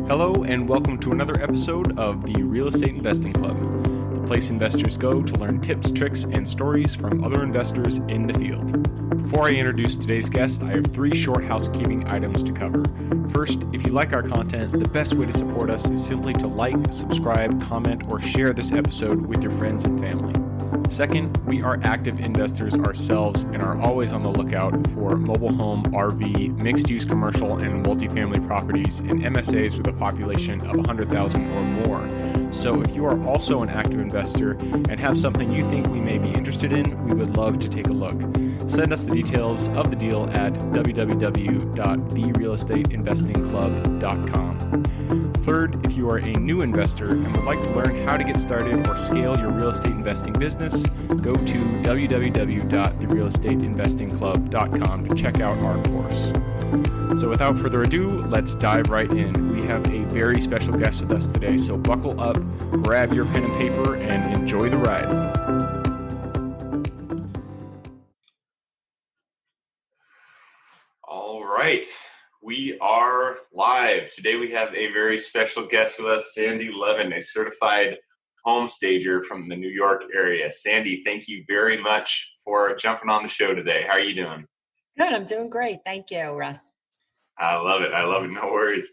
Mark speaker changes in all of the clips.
Speaker 1: Hello and welcome to another episode of the Real Estate Investing Club, the place investors go to learn tips, tricks, and stories from other investors in the field. Before I introduce today's guest, I have three short housekeeping items to cover. First, if you like our content, the best way to support us is simply to like, subscribe, comment, or share this episode with your friends and family. Second, we are active investors ourselves and are always on the lookout for mobile home, RV, mixed-use commercial, and multifamily properties in MSAs with a population of 100,000 or more. So if you are also an active investor and have something you think we may be interested in, we would love to take a look. Send us the details of the deal at www.therealestateinvestingclub.com. Third, if you are a new investor and would like to learn how to get started or scale your real estate investing business, go to www.therealestateinvestingclub.com to check out our course. So without further ado, let's dive right in. We have a very special guest with us today, so buckle up, grab your pen and paper, and enjoy the ride. All right. We are live. Today we have a very special guest with us, Sandy Levin, a certified home stager from the New York area. Sandy, thank you very much for jumping on the show today. How are you doing?
Speaker 2: Good. I'm doing great. Thank you, Russ.
Speaker 1: I love it. No worries.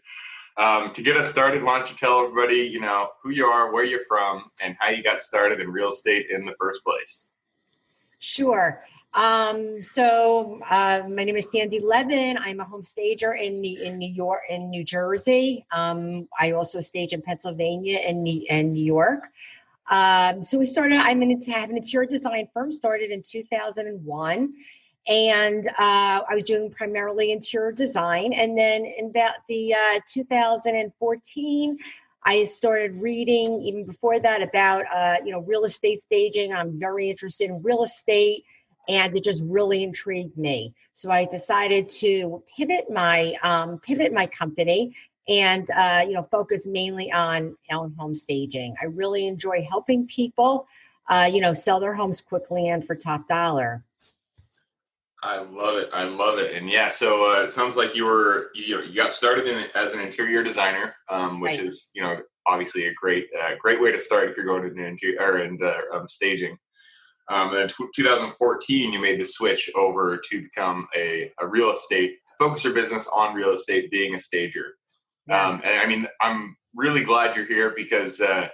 Speaker 1: To get us started, why don't you tell everybody, who you are, where you're from, and how you got started in real estate in the first place?
Speaker 2: Sure. So my name is Sandy Levin. I'm a home stager in New York, in New Jersey. I also stage in Pennsylvania and New York. So we started, I have an interior design firm, started in 2001. And I was doing primarily interior design. And then in about the 2014, I started reading, even before that, about real estate staging. I'm very interested in real estate, and it just really intrigued me. So I decided to pivot my company and focus mainly on home staging. I really enjoy helping people sell their homes quickly and for top dollar.
Speaker 1: I love it. And yeah, so it sounds like you got started as an interior designer, which
Speaker 2: Right.
Speaker 1: is, obviously a great way to start if you're going to an interior or staging. And in 2014, you made the switch over to become a real estate, focus your business on real estate, being a stager.
Speaker 2: Yes.
Speaker 1: And I mean, I'm really glad you're here because the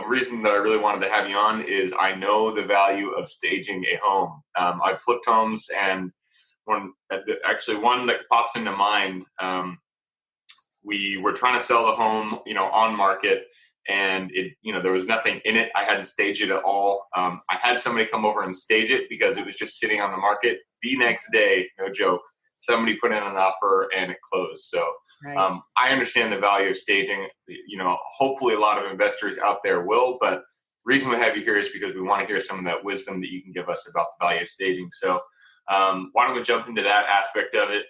Speaker 1: reason that I really wanted to have you on is I know the value of staging a home. I've flipped homes, and one that pops into mind. We were trying to sell the home, on market, and there was nothing in it. I hadn't staged it at all. I had somebody come over and stage it because it was just sitting on the market. The next day, no joke, somebody put in an offer and it closed. So.
Speaker 2: Right.
Speaker 1: I understand the value of staging. Hopefully a lot of investors out there will, but the reason we have you here is because we want to hear some of that wisdom that you can give us about the value of staging. So why don't we jump into that aspect of it?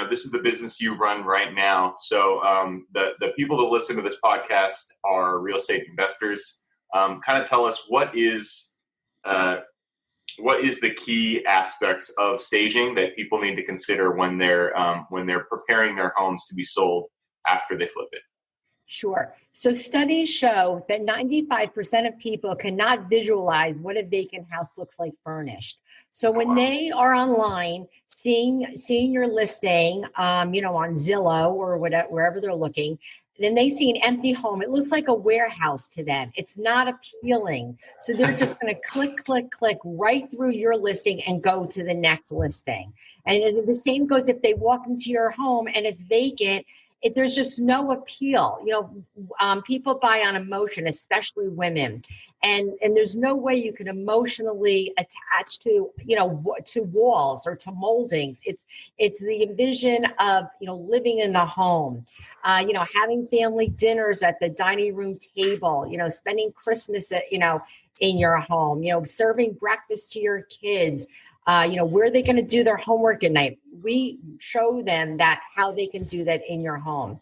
Speaker 1: This is the business you run right now. So the people that listen to this podcast are real estate investors. Kind of tell us what is the key aspects of staging that people need to consider when they're preparing their homes to be sold after they flip it?
Speaker 2: Sure. So studies show that 95% of people cannot visualize what a vacant house looks like furnished. So when they are online, seeing your listing, on Zillow or whatever, wherever they're looking, then they see an empty home. It looks like a warehouse to them. It's not appealing. So they're just going to click right through your listing and go to the next listing. And the same goes if they walk into your home and it's vacant. There's just no appeal. People buy on emotion, especially women. And there's no way you can emotionally attach to walls or to moldings. It's the vision of, living in the home, having family dinners at the dining room table, spending Christmas in your home, serving breakfast to your kids. Where are they going to do their homework at night? We show them how they can do that in your home.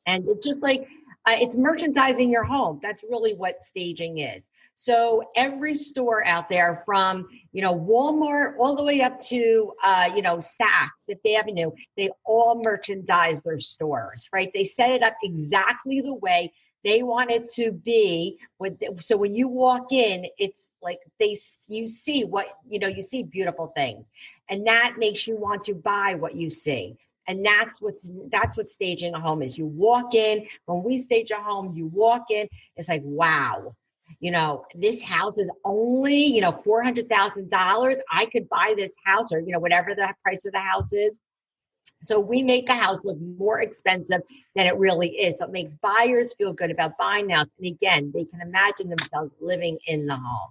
Speaker 2: And it's just like, it's merchandising your home. That's really what staging is. So every store out there from, Walmart all the way up to, Saks, Fifth Avenue, they all merchandise their stores, right? They set it up exactly the way they want it to be. So when you walk in, it's like you see you see beautiful things, and that makes you want to buy what you see. And that's what staging a home is. You walk in, when we stage a home, you walk in, it's like, wow, this house is only, $400,000. I could buy this house, or, whatever the price of the house is. So we make the house look more expensive than it really is. So it makes buyers feel good about buying the house. And again, they can imagine themselves living in the home.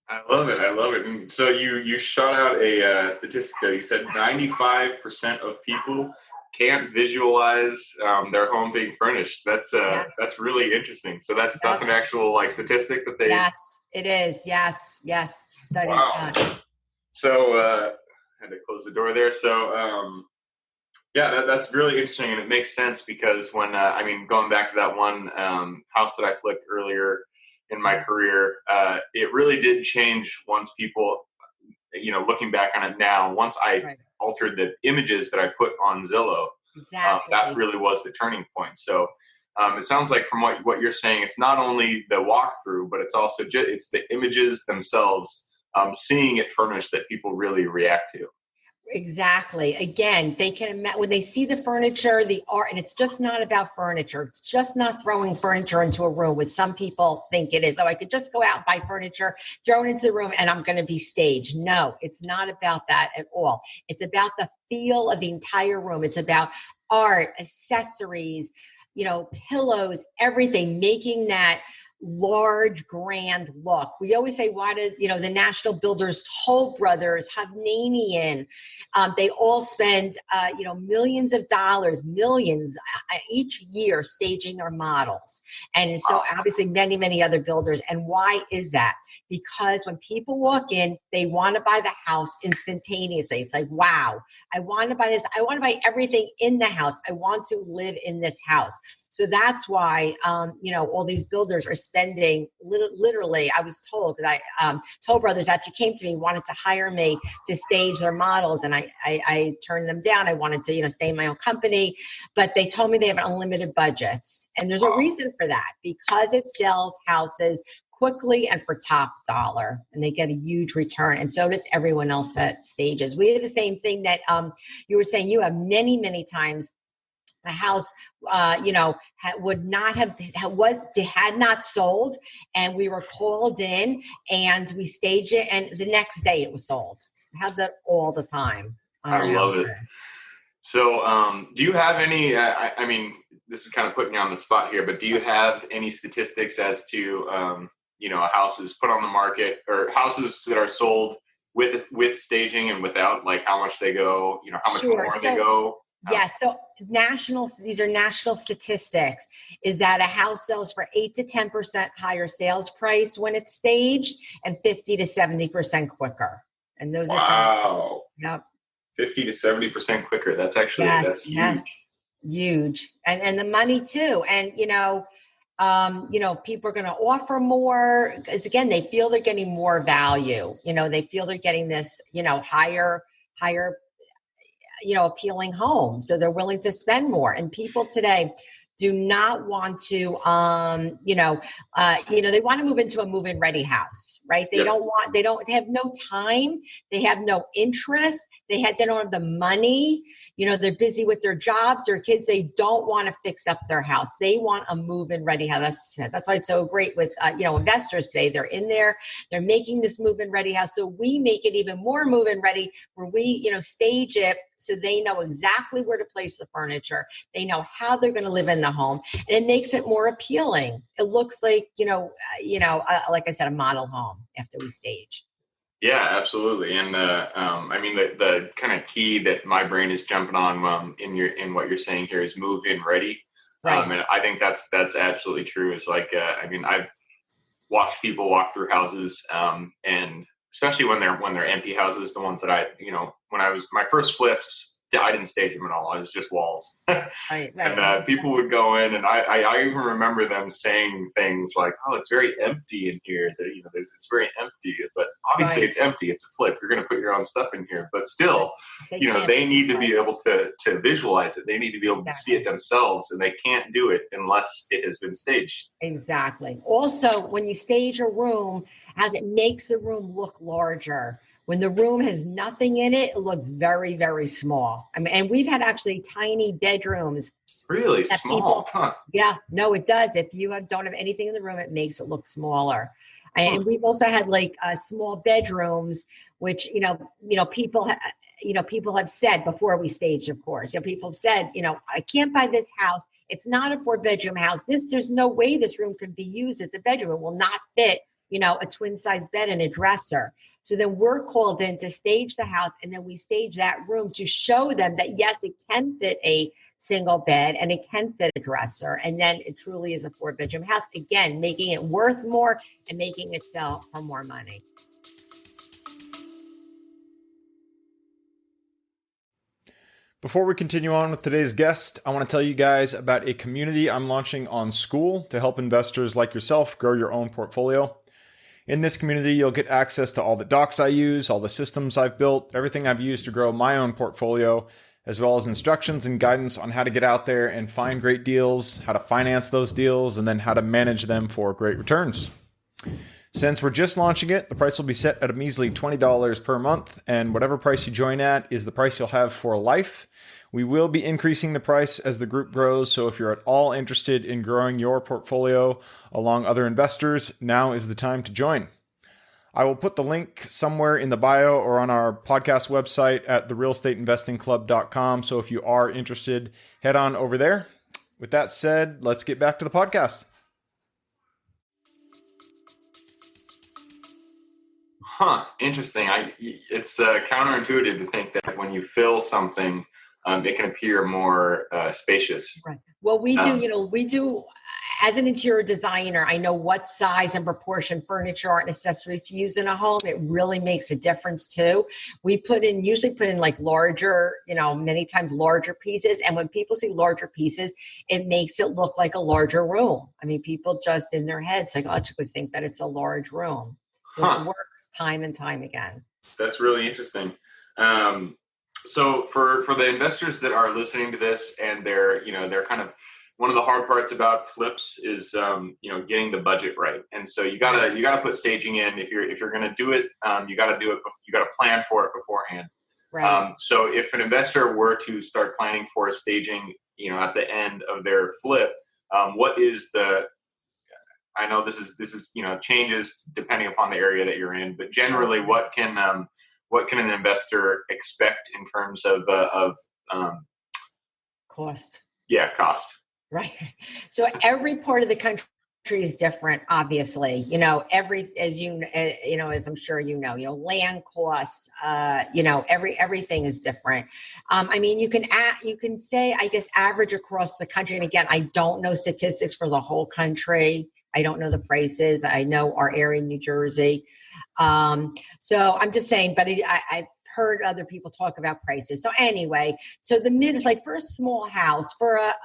Speaker 1: I love it. I love it. And so you shot out a statistic that you said 95% of people can't visualize their home being furnished. That's really interesting. So that's an actual statistic that they.
Speaker 2: Yes, it is. Yes. Study done.
Speaker 1: So I had to close the door there. So yeah, that's really interesting, and it makes sense because when going back to that one house that I flipped earlier in my career, it really did change once people, looking back on it now, once I altered the images that I put on Zillow, that really was the turning point. So it sounds like from what you're saying, it's not only the walkthrough, but it's also it's the images themselves, seeing it furnished, that people really react to.
Speaker 2: Exactly. Again, they can imagine when they see the furniture, the art, and it's just not about furniture. It's just not throwing furniture into a room, which some people think it is. Oh, I could just go out and buy furniture, throw it into the room, and I'm going to be staged. No, it's not about that at all. It's about the feel of the entire room. It's about art, accessories, pillows, everything, making that large, grand look. We always say, why did, the national builders, Toll Brothers, Hovnanian, they all spend, millions of dollars, millions each year staging their models. And so obviously many, many other builders. And why is that? Because when people walk in, they want to buy the house instantaneously. It's like, wow, I want to buy this. I want to buy everything in the house. I want to live in this house. So that's why, all these builders are spending literally, I was told, because Toll Brothers actually came to me, wanted to hire me to stage their models. And I turned them down. I wanted to, stay in my own company, but they told me they have unlimited budgets. And there's a reason for that, because it sells houses quickly and for top dollar, and they get a huge return. And so does everyone else that stages. We have the same thing that you were saying. You have many, many times a house, would not have had not sold, and we were called in and we staged it, and the next day it was sold. I have that all the time.
Speaker 1: I love it. So, do you have any? This is kind of putting you on the spot here, but do you have any statistics as to houses put on the market or houses that are sold with staging and without, like how much they go, how much more they go?
Speaker 2: Yes. So these are national statistics, is that a house sells for 8 to 10% higher sales price when it's staged, and 50 to 70% quicker. And those are yep.
Speaker 1: 50 to 70% quicker. That's actually, that's huge.
Speaker 2: Yes, huge. And the money too. And, people are going to offer more because, again, they feel they're getting more value. They feel they're getting this, higher, appealing home. So they're willing to spend more. And people today do not want to, they want to move into a move-in ready house, right? They they have no time. They have no interest. They don't have the money. They're busy with their jobs, their kids. They don't want to fix up their house. They want a move-in ready house. That's why it's so great with, investors today. They're in there, they're making this move-in ready house. So we make it even more move-in ready, where we, stage it so they know exactly where to place the furniture. They know how they're going to live in the home, and it makes it more appealing. It looks like, like I said, a model home after we stage.
Speaker 1: Yeah, absolutely. And the kind of key that my brain is jumping on in what you're saying here is move in ready.
Speaker 2: Right.
Speaker 1: And I think that's absolutely true. It's like, I've watched people walk through houses, and especially when they're empty houses, the ones that when I was my first flips, I didn't stage them at all. It was just walls.
Speaker 2: Right.
Speaker 1: And people would go in, and I even remember them saying things like, "Oh, it's very empty in here. It's very empty." But obviously,
Speaker 2: Right.
Speaker 1: it's empty. It's a flip. You're going to put your own stuff in here. But still,
Speaker 2: Can't
Speaker 1: they need to be able to visualize it. They need to be able to see it
Speaker 2: Exactly.
Speaker 1: themselves, and they can't do it unless it has been staged.
Speaker 2: Exactly. Also, when you stage a room, as it makes the room look larger. When the room has nothing in it, it looks very, very small. I mean, and we've had actually tiny bedrooms
Speaker 1: Really
Speaker 2: that
Speaker 1: small,
Speaker 2: people,
Speaker 1: huh?
Speaker 2: yeah, no, it does. If you don't have anything in the room, it makes it look smaller. And we've also had like small bedrooms, which people have said before we staged, of course. People have said, I can't buy this house. It's not a 4-bedroom house. There's no way this room could be used as a bedroom. It will not fit, a twin size bed and a dresser. So then we're called in to stage the house, and then we stage that room to show them that yes, it can fit a single bed and it can fit a dresser, and then it truly is a 4-bedroom house, again making it worth more and making it sell for more money.
Speaker 1: Before we continue on with today's guest, I want to tell you guys about a community I'm launching on School to help investors like yourself grow your own portfolio. In this community, you'll get access to all the docs I use, all the systems I've built, everything I've used to grow my own portfolio, as well as instructions and guidance on how to get out there and find great deals, how to finance those deals, and then how to manage them for great returns. Since we're just launching it, the price will be set at a measly $20 per month, and whatever price you join at is the price you'll have for life. We will be increasing the price as the group grows, so if you're at all interested in growing your portfolio along other investors, now is the time to join. I will put the link somewhere in the bio or on our podcast website at therealestateinvestingclub.com, so if you are interested, head on over there. With that said, let's get back to the podcast. Interesting. It's counterintuitive to think that when you fill something, it can appear more spacious.
Speaker 2: Right. Well, we do, as an interior designer, I know what size and proportion furniture, art, and accessories to use in a home. It really makes a difference too. We usually put in like larger, many times larger pieces. And when people see larger pieces, it makes it look like a larger room. I mean, people just in their heads psychologically think that it's a large room. So it works time and time again.
Speaker 1: That's really interesting. So for the investors that are listening to this, and they're kind of, one of the hard parts about flips is getting the budget right. And so you gotta put staging in. If you're gonna do it, you gotta plan for it beforehand.
Speaker 2: Right.
Speaker 1: So if an investor were to start planning for staging, at the end of their flip, what is I know this is changes depending upon the area that you're in, but generally, what can an investor expect in terms of
Speaker 2: cost?
Speaker 1: Yeah, cost.
Speaker 2: Right. So every part of the country is different, obviously. As I'm sure land costs. Everything is different. You can say, I guess, average across the country. And again, I don't know statistics for the whole country. I don't know the prices. I know our area in New Jersey. So I'm just saying, but I've heard other people talk about prices. So anyway, so it's like for a small house, for a,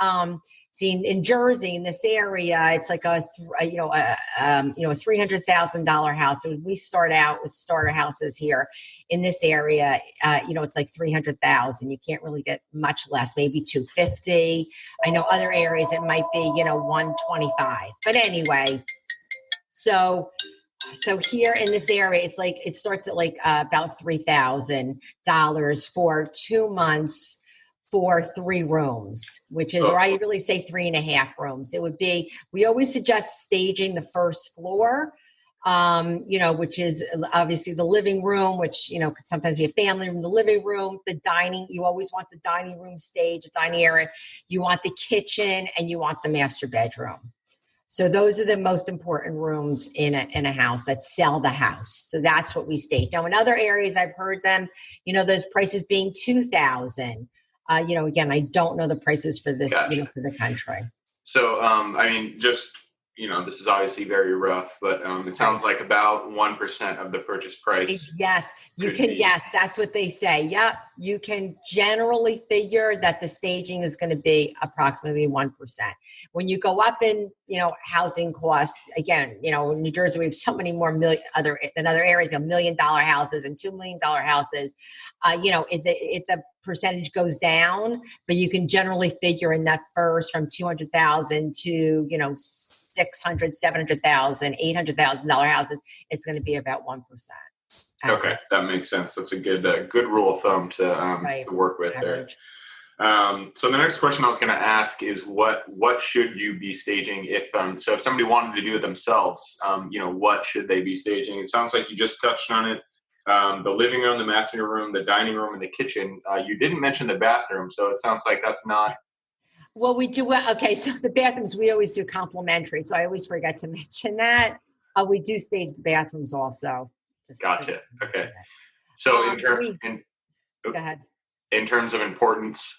Speaker 2: in Jersey, in this area, it's like a $300,000 house. So we start out with starter houses here in this area. It's like $300,000. You can't really get much less, maybe $250,000. I know other areas it might be, $125,000. But anyway, so here in this area, it's like it starts at like about $3,000 for 2 months for 3 rooms, which is, or I really say 3.5 rooms. It would be, we always suggest staging the first floor, which is obviously the living room, which, could sometimes be a family room, the living room, the dining. You always want the dining room stage, the dining area. You want the kitchen, and you want the master bedroom. So those are the most important rooms in a house that sell the house. So that's what we stage. Now, in other areas, I've heard them, those prices being $2,000. Again, I don't know the prices for this,
Speaker 1: Gotcha.
Speaker 2: For the country.
Speaker 1: So, just this is obviously very rough, but it sounds like about 1% of the purchase price.
Speaker 2: Yes, you can. Yes, that's what they say. Yep. You can generally figure that the staging is going to be approximately 1%. When you go up in, housing costs, again, in New Jersey, we have so many more other areas, $1 million houses and $2 million houses. It's a percentage goes down, but you can generally figure in that first from 200,000 to, 600, 700,000, $800,000 houses, it's going to be about 1%.
Speaker 1: Okay, that makes sense. That's a good rule of thumb to work with average. There. So the next question I was going to ask is what should you be staging if somebody wanted to do it themselves, what should they be staging? It sounds like you just touched on it. The living room, the master room, the dining room, and the kitchen. You didn't mention the bathroom, so it sounds like that's not.
Speaker 2: Well, we do. Okay, so the bathrooms, we always do complimentary. So I always forget to mention that. We do stage the bathrooms also.
Speaker 1: Gotcha. Okay. So
Speaker 2: go ahead.
Speaker 1: In terms of importance,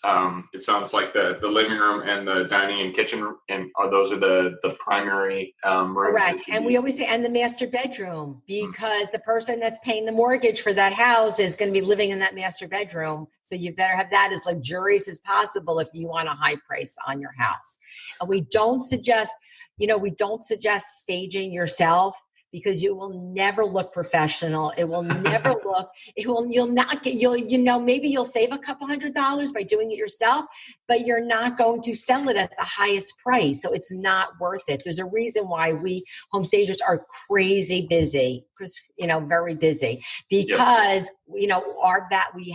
Speaker 1: it sounds like the living room and the dining and kitchen, and those are the primary rooms.
Speaker 2: Correct. And we always say, and the master bedroom, because the person that's paying the mortgage for that house is going to be living in that master bedroom. So you better have that as luxurious as possible if you want a high price on your house. And we don't suggest staging yourself, because you will never look professional. It will never look, maybe you'll save a couple $100 by doing it yourself, but you're not going to sell it at the highest price. So it's not worth it. There's a reason why we home stagers are crazy busy, very busy, because we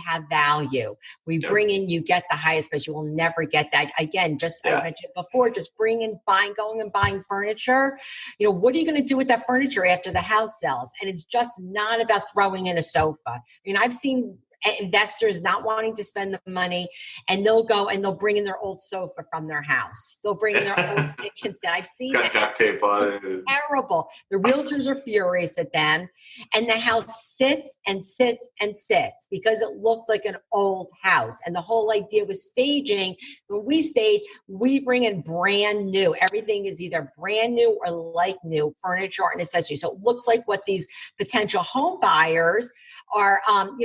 Speaker 2: have value. We bring in, you get the highest price. You will never get that. Again, I mentioned before, just going and buying furniture. What are you going to do with that furniture after the house sells? And it's just not about throwing in a sofa. I've seen investors not wanting to spend the money, and they'll go and they'll bring in their old sofa from their house. They'll bring in their old kitchen set. I've seen
Speaker 1: got duct tape on it.
Speaker 2: Terrible. The realtors are furious at them, and the house sits and sits and sits because it looks like an old house. And the whole idea with staging, when we stage, we bring in brand new. Everything is either brand new or like new furniture and accessories. So it looks like what these potential home buyers are,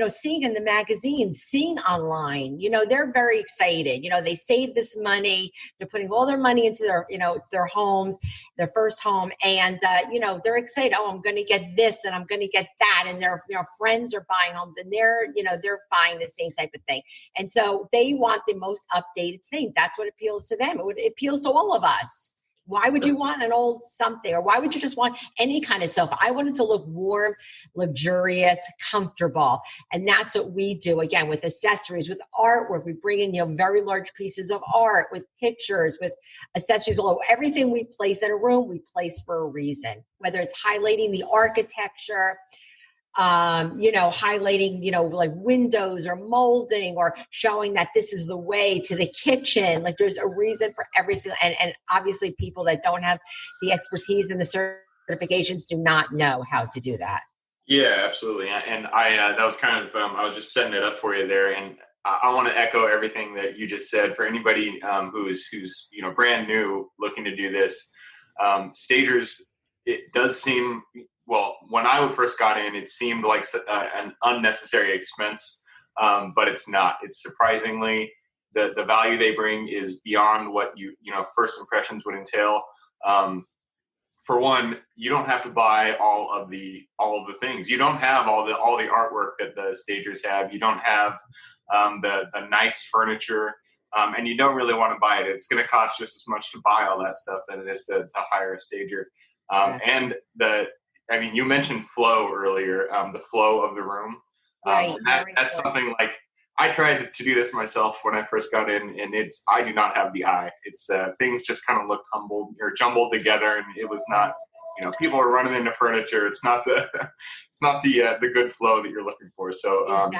Speaker 2: seeing in the magazines, seeing online. They're very excited. They save this money. They're putting all their money into their homes, their first home, and they're excited. Oh, I'm going to get this, and I'm going to get that, and their friends are buying homes, and they're buying the same type of thing, and so they want the most updated thing. That's what appeals to them. It appeals to all of us. Why would you want an old something? Or why would you just want any kind of sofa? I want it to look warm, luxurious, comfortable. And that's what we do. Again, with accessories, with artwork, we bring in, very large pieces of art, with pictures, with accessories all over. Everything we place in a room, we place for a reason. Whether it's highlighting the architecture, highlighting, like windows or molding, or showing that this is the way to the kitchen. Like there's a reason for every single, and obviously people that don't have the expertise and the certifications do not know how to do that.
Speaker 1: Yeah, absolutely. And that was kind of, I was just setting it up for you there. And I want to echo everything that you just said. For anybody who's brand new looking to do this, stagers, it does seem, well, when I first got in, it seemed like an unnecessary expense, but it's not. It's surprisingly, the value they bring is beyond what first impressions would entail. For one, you don't have to buy all of the things. You don't have all the artwork that the stagers have. You don't have the nice furniture, and you don't really want to buy it. It's going to cost just as much to buy all that stuff than it is to hire a stager. And you mentioned flow earlier, the flow of the room.
Speaker 2: Right.
Speaker 1: That's something like I tried to do this myself when I first got in, and I do not have the eye. It's things just kind of look jumbled together, and it was not. People are running into furniture. It's not the good flow that you're looking for. So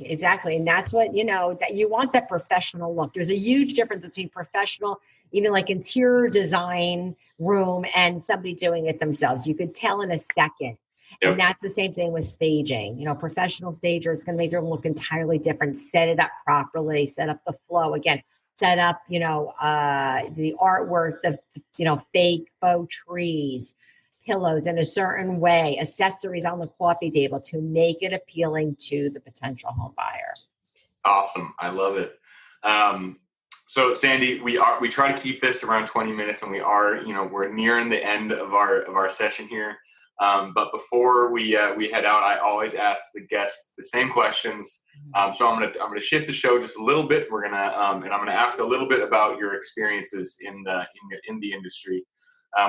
Speaker 2: exactly, and that's what that you want, that professional look. There's a huge difference between professional, even like interior design room, and somebody doing it themselves. You could tell in a second. Yep. And that's the same thing with staging. Professional stager is going to make your room look entirely different. Set it up properly. Set up the flow. Again, set up, the artwork, the, fake faux trees, pillows in a certain way, accessories on the coffee table to make it appealing to the potential home buyer.
Speaker 1: Awesome. I love it. So Sandy, we try to keep this around 20 minutes, and we're nearing the end of our session here. But before we head out, I always ask the guests the same questions. So I'm gonna shift the show just a little bit. And I'm gonna ask a little bit about your experiences in the industry.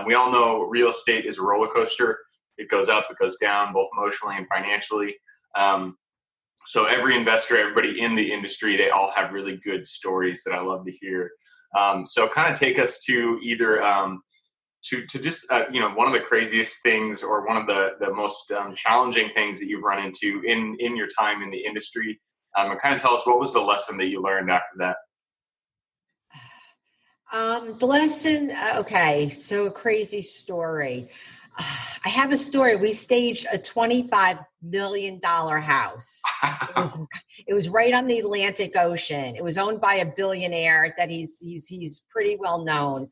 Speaker 1: We all know real estate is a roller coaster. It goes up, it goes down, both emotionally and financially. So every investor, everybody in the industry, they all have really good stories that I love to hear. So kind of take us to either to just one of the craziest things, or one of the most challenging things that you've run into in your time in the industry, and kind of tell us what was the lesson that you learned after that.
Speaker 2: The lesson, okay, so a crazy story. I have a story. We staged a $25 million house. It was right on the Atlantic Ocean. It was owned by a billionaire that he's pretty well known.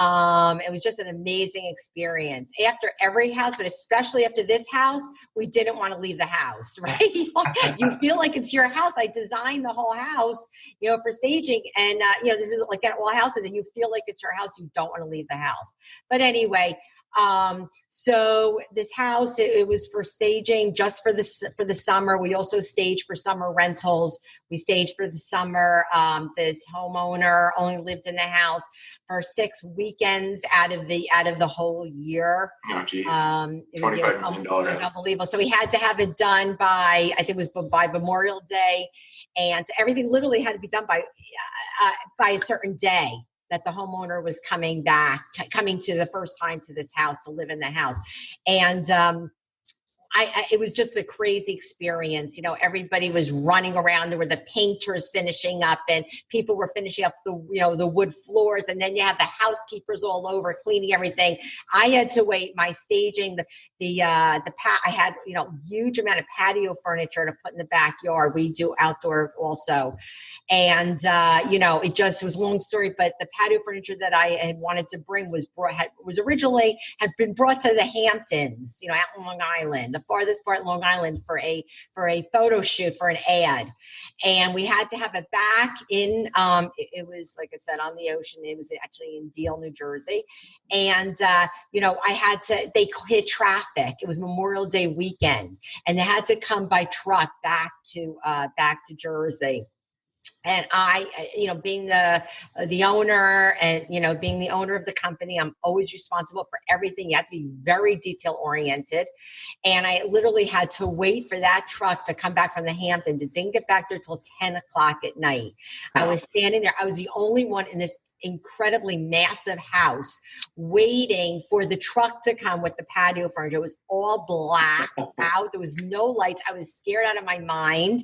Speaker 2: It was just an amazing experience. After every house, but especially after this house, we didn't want to leave the house, right? You feel like it's your house. I designed the whole house, for staging. And, this is like at all houses, and you feel like it's your house. You don't want to leave the house. But anyway, so this house, it was for staging just for the summer. We also staged for summer rentals. We staged for the summer. This homeowner only lived in the house for 6 weekends out of the whole year.
Speaker 1: Oh, geez.
Speaker 2: It was
Speaker 1: $25 million.
Speaker 2: It was unbelievable. So we had to have it done by, I think it was by Memorial Day, and everything literally had to be done by a certain day that the homeowner was coming to the first time to this house to live in the house. And it was just a crazy experience. Everybody was running around. There were the painters finishing up, and people were finishing up the wood floors. And then you have the housekeepers all over cleaning everything. I had to wait. My staging, I had, huge amount of patio furniture to put in the backyard. We do outdoor also. And, it just was a long story, but the patio furniture that I had wanted to bring was originally had been brought to the Hamptons, out in Long Island, the farthest part in Long Island, for a photo shoot for an ad. And we had to have it back in, it was, like I said, on the ocean. It was actually in Deal, New Jersey. And, they hit traffic. It was Memorial Day weekend, and they had to come by truck back to Jersey. And I, being the owner, and, being the owner of the company, I'm always responsible for everything. You have to be very detail oriented. And I literally had to wait for that truck to come back from the Hamptons. It didn't get back there till 10 o'clock at night. I was standing there. I was the only one in this incredibly massive house waiting for the truck to come with the patio furniture. It was all black out. There was no lights. I was scared out of my mind.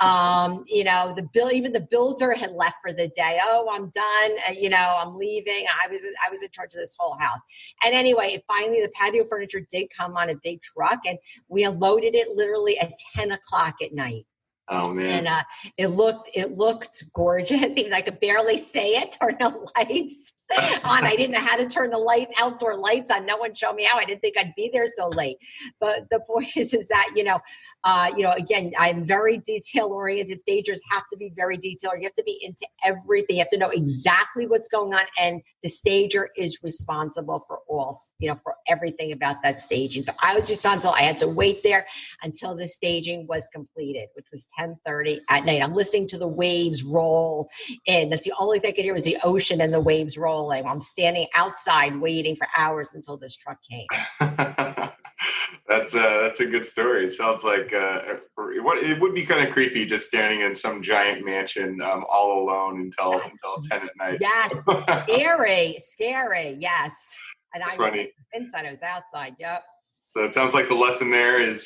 Speaker 2: Even the builder had left for the day. Oh, I'm done. I'm leaving. I was in charge of this whole house. And anyway, finally the patio furniture did come on a big truck, and we unloaded it literally at 10 o'clock at night.
Speaker 1: Oh man!
Speaker 2: And it looked gorgeous. Even I could barely say it. Or no lights on. I didn't know how to turn the outdoor lights on. No one showed me how. I didn't think I'd be there so late. But the point is that again, I'm very detail oriented. Stagers have to be very detailed. You have to be into everything. You have to know exactly what's going on, and the stager is responsible for for everything about that staging. So I was responsible. I had to wait there until the staging was completed, which was 10:30 at night. I'm listening to the waves roll in. That's the only thing I could hear was the ocean and the waves rolling. I'm standing outside waiting for hours until this truck came.
Speaker 1: That's a good story. It sounds like it would be kind of creepy just standing in some giant mansion all alone until 10 at night.
Speaker 2: Yes, scary. Yes, and
Speaker 1: That's funny.
Speaker 2: Inside, I was outside. Yep.
Speaker 1: So it sounds like the lesson there is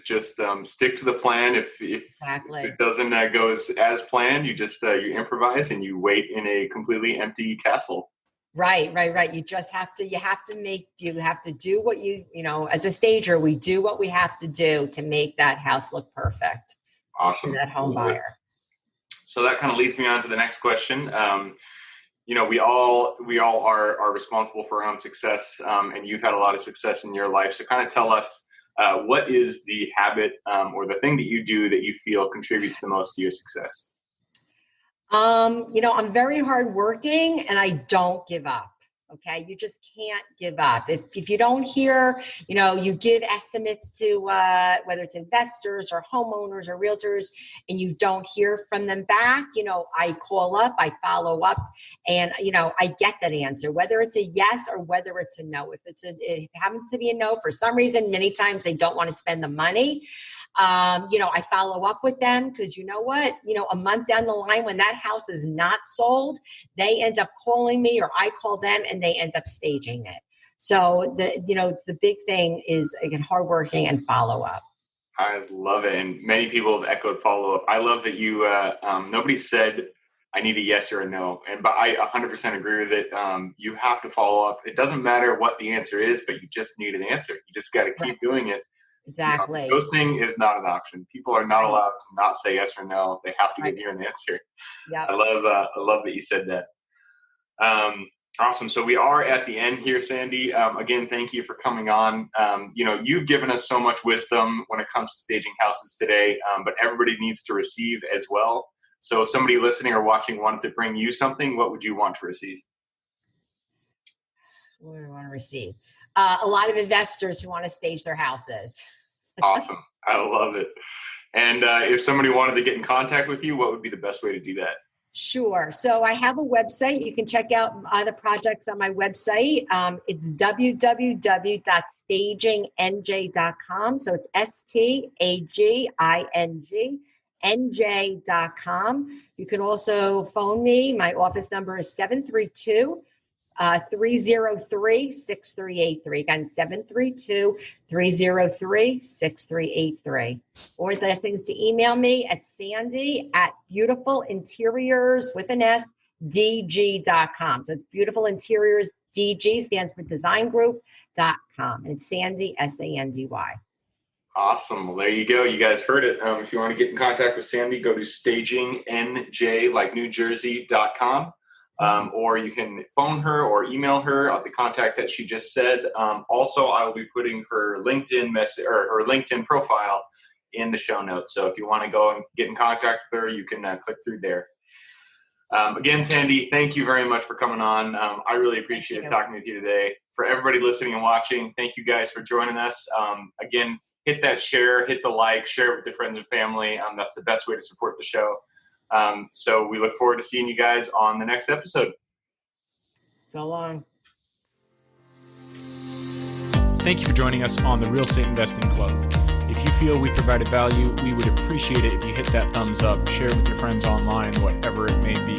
Speaker 1: just stick to the plan. If
Speaker 2: Exactly.
Speaker 1: it doesn't go as planned, you just you improvise and you wait in a completely empty castle.
Speaker 2: Right. You just have to do what as a stager, we do what we have to do to make that house look perfect.
Speaker 1: Awesome.
Speaker 2: To that home buyer.
Speaker 1: So that kind of leads me on to the next question. We all are responsible for our own success, and you've had a lot of success in your life. So kind of tell us, what is the habit or the thing that you do that you feel contributes the most to your success?
Speaker 2: I'm very hardworking and I don't give up. Okay. You just can't give up. If you don't hear, you give estimates to whether it's investors or homeowners or realtors, and you don't hear from them back, I call up, I follow up, and, I get that answer, whether it's a yes or whether it's a no. If it happens to be a no, for some reason, many times they don't want to spend the money. I follow up with them because you know what, a month down the line when that house is not sold, they end up calling me or I call them and they end up staging it. So the big thing is, again, hardworking and follow up.
Speaker 1: I love it. And many people have echoed follow up. I love that you, nobody said I need a yes or a no. But I 100% agree with it. You have to follow up. It doesn't matter what the answer is, but you just need an answer. You just got to keep doing it.
Speaker 2: Exactly.
Speaker 1: Ghosting is not an option. People are not allowed to not say yes or no. They have to give you an answer.
Speaker 2: Yeah.
Speaker 1: I love that you said that. Awesome. So we are at the end here, Sandy. Again, thank you for coming on. You've given us so much wisdom when it comes to staging houses today, but everybody needs to receive as well. So if somebody listening or watching wanted to bring you something, what would you want to receive?
Speaker 2: What do I want to receive? A lot of investors who want to stage their houses.
Speaker 1: Awesome. I love it. And if somebody wanted to get in contact with you, what would be the best way to do that?
Speaker 2: Sure. So I have a website. You can check out the projects on my website. It's www.stagingnj.com. So it's STAGING, NJ.com. You can also phone me. My office number is 732-303-6383. Again, 732-303-6383. Or the last thing is to email me at sandy@beautifulinteriors with an S, DG.com. So it's Beautiful Interiors, DG stands for Design Group.com. And it's Sandy, Sandy.
Speaker 1: Awesome. Well, there you go. You guys heard it. If you want to get in contact with Sandy, go to stagingnj, like New Jersey.com. Or you can phone her or email her at the contact that she just said. Also, I will be putting her LinkedIn message or her LinkedIn profile in the show notes. So if you want to go and get in contact with her, you can click through there. Again, Sandy, thank you very much for coming on. I really appreciate talking with you today. For everybody listening and watching, thank you guys for joining us. Again, hit that share, hit the like, share it with your friends and family. That's the best way to support the show. So we look forward to seeing you guys on the next episode.
Speaker 2: So long.
Speaker 1: Thank you for joining us on the Real Estate Investing Club. If you feel we provided value, we would appreciate it if you hit that thumbs up, share it with your friends online, whatever it may be.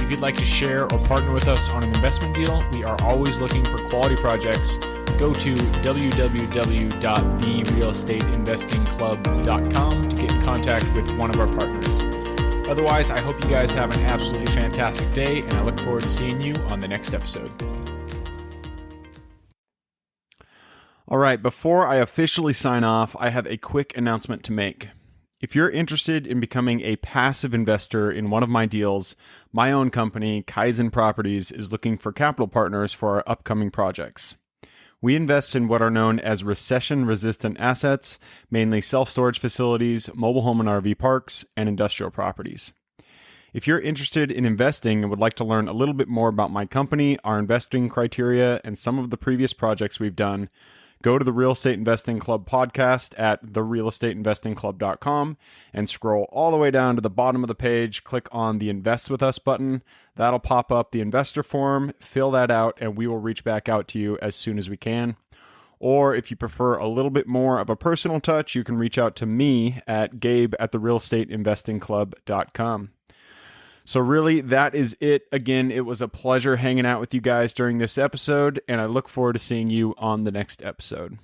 Speaker 1: If you'd like to share or partner with us on an investment deal, we are always looking for quality projects. Go to www.therealestateinvestingclub.com to get in contact with one of our partners. Otherwise, I hope you guys have an absolutely fantastic day, and I look forward to seeing you on the next episode. All right, before I officially sign off, I have a quick announcement to make. If you're interested in becoming a passive investor in one of my deals, my own company, Kaizen Properties, is looking for capital partners for our upcoming projects. We invest in what are known as recession-resistant assets, mainly self-storage facilities, mobile home and RV parks, and industrial properties. If you're interested in investing and would like to learn a little bit more about my company, our investing criteria, and some of the previous projects we've done, go to the Real Estate Investing Club podcast at therealestateinvestingclub.com and scroll all the way down to the bottom of the page. Click on the Invest With Us button. That'll pop up the investor form. Fill that out, and we will reach back out to you as soon as we can. Or if you prefer a little bit more of a personal touch, you can reach out to me at gabe@therealestateinvestingclub.com. So really, that is it. Again, it was a pleasure hanging out with you guys during this episode, and I look forward to seeing you on the next episode.